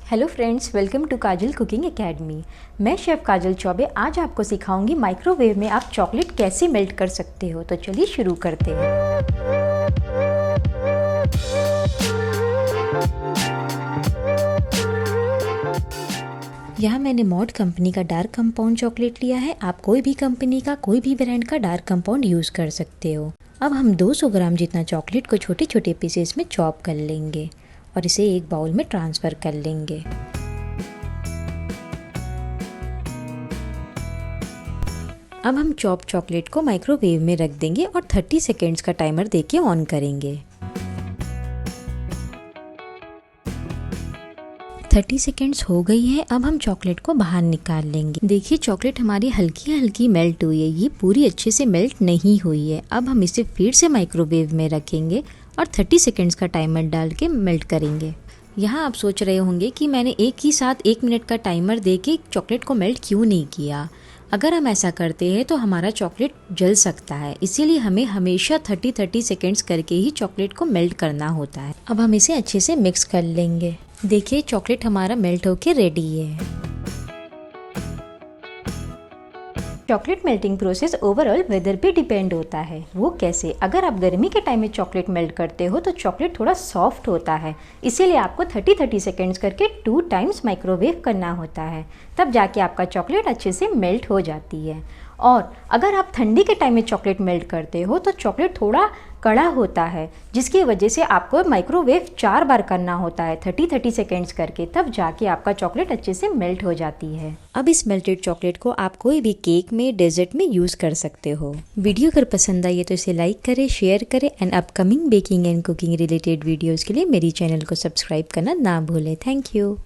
Hello friends, welcome to Kajal cooking academy. मैं chef Kajal Chaubey आज आपको सिखाऊंगी माइक्रोवेव में आप चॉकलेट कैसे मेल्ट कर सकते हो। तो चलिए शुरू करते हैं। यहाँ मैंने मॉड कंपनी का डार्क कंपाउंड चॉकलेट लिया है। आप कोई भी कंपनी का कोई भी ब्रांड का डार्क कंपाउंड यूज़ कर सकते हो। अब हम 200 ग्राम जितना चॉकलेट को छोटे छोटे पीसेस में चॉप कर लेंगे और इसे एक बाउल में ट्रांसफ़र कर लेंगे। अब हम चॉप चॉकलेट को माइक्रोवेव में रख देंगे और 30 सेकेंड्स का टाइमर देके ऑन करेंगे। 30 सेकेंड्स हो गई है। अब हम चॉकलेट को बाहर निकाल लेंगे। देखिए चॉकलेट हमारी हल्की हल्की मेल्ट हुई है, ये पूरी अच्छे से मेल्ट नहीं हुई है। अब हम इसे फिर से माइक्रोवेव में रखेंगे और 30 सेकेंड्स का टाइमर डाल के मेल्ट करेंगे। यहाँ आप सोच रहे होंगे कि मैंने एक ही साथ 1 मिनट का टाइमर दे के चॉकलेट को मेल्ट क्यों नहीं किया। अगर हम ऐसा करते हैं तो हमारा चॉकलेट जल सकता है, इसीलिए हमें हमेशा 30 सेकेंड्स करके ही चॉकलेट को मेल्ट करना होता है। अब हम इसे अच्छे से मिक्स कर लेंगे। देखिए चॉकलेट हमारा मेल्ट होके रेडी है। Chocolate melting process overall weather पे डिपेंड होता है। वो कैसे? अगर आप गर्मी के टाइम में चॉकलेट मेल्ट करते हो तो चॉकलेट थोड़ा सॉफ्ट होता है, इसीलिए आपको 30 सेकेंड्स करके 2 टाइम्स माइक्रोवेव करना होता है, तब जाके आपका चॉकलेट अच्छे से मेल्ट हो जाती है। और अगर आप ठंडी के टाइम में चॉकलेट मेल्ट करते हो तो चॉकलेट थोड़ा कड़ा होता है, जिसकी वजह से आपको माइक्रोवेव 4 बार करना होता है 30 सेकेंड्स करके, तब जाके आपका चॉकलेट अच्छे से मेल्ट हो जाती है। अब इस मेल्टेड चॉकलेट को आप कोई भी केक में, डेजर्ट में यूज़ कर सकते हो। वीडियो अगर पसंद आई है तो इसे लाइक करें, शेयर करें and upcoming baking and cooking related videos के लिए मेरी चैनल को सब्सक्राइब करना ना भूलें। Thank you.